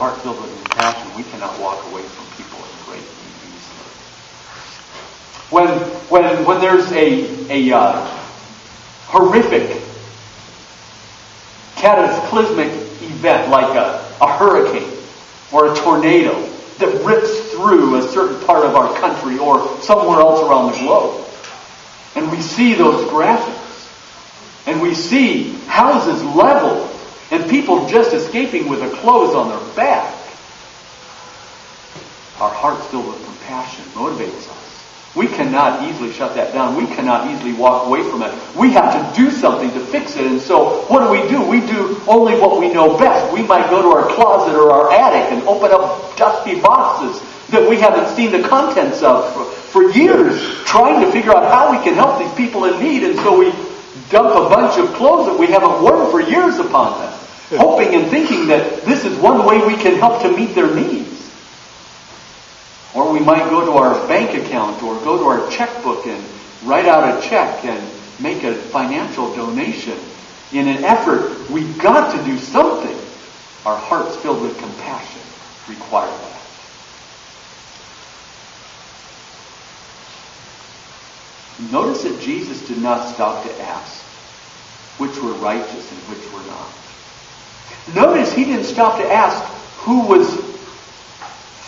heart filled with compassion, we cannot walk away from people in great need easily. When there's a horrific, cataclysmic event like a hurricane or a tornado that rips through a certain part of our country or somewhere else around the globe, and we see those graphics, and we see houses leveled, and people just escaping with the clothes on their back, our hearts filled with compassion motivates us. We cannot easily shut that down. We cannot easily walk away from it. We have to do something to fix it. And so what do? We do only what we know best. We might go to our closet or our attic and open up dusty boxes that we haven't seen the contents of for years, trying to figure out how we can help these people in need. And so we dump a bunch of clothes that we haven't worn for years upon them, hoping and thinking that this is one way we can help to meet their needs. Or we might go to our bank account or go to our checkbook and write out a check and make a financial donation in an effort. We've got to do something. Our hearts filled with compassion require that. Notice that Jesus did not stop to ask which were righteous and which were not. Notice he didn't stop to ask who was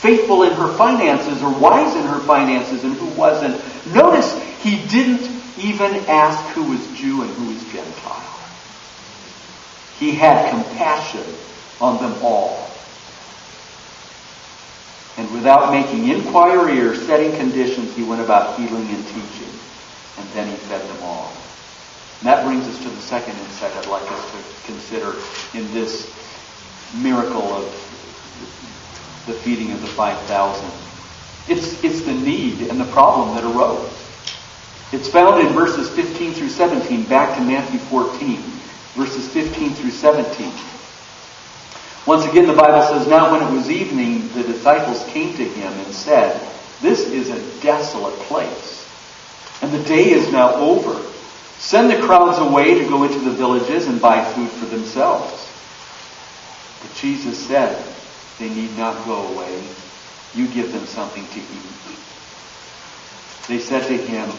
faithful in her finances or wise in her finances and who wasn't. Notice he didn't even ask who was Jew and who was Gentile. He had compassion on them all. And without making inquiry or setting conditions, he went about healing and teaching. And then he fed them all. And that brings us to the second insight I'd like us to consider in this miracle of the feeding of the 5,000. It's the need and the problem that arose. It's found in verses 15 through 17, back to Matthew 14, verses 15 through 17. Once again, the Bible says, "Now when it was evening, the disciples came to him and said, 'This is a desolate place, and the day is now over. Send the crowds away to go into the villages and buy food for themselves.' But Jesus said, 'They need not go away. You give them something to eat.' They said to him,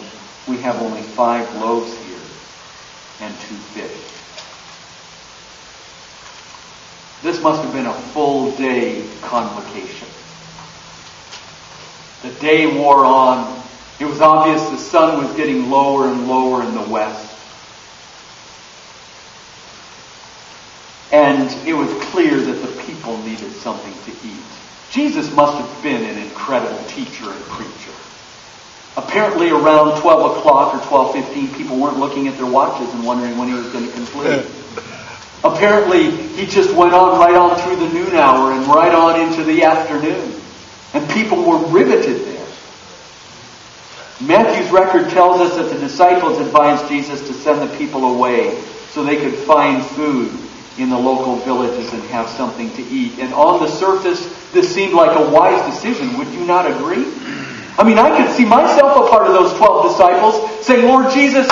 'We have only 5 loaves here and 2 fish.'" This must have been a full day convocation. The day wore on. It was obvious the sun was getting lower and lower in the west. And it was clear that the people needed something to eat. Jesus must have been an incredible teacher and preacher. Apparently around 12 o'clock or 12:15, people weren't looking at their watches and wondering when he was going to conclude. Apparently, he just went on right on through the noon hour and right on into the afternoon. And people were riveted there. Matthew's record tells us that the disciples advised Jesus to send the people away so they could find food in the local villages and have something to eat. And on the surface, this seemed like a wise decision. Would you not agree? I mean, I could see myself a part of those 12 disciples saying, "Lord Jesus,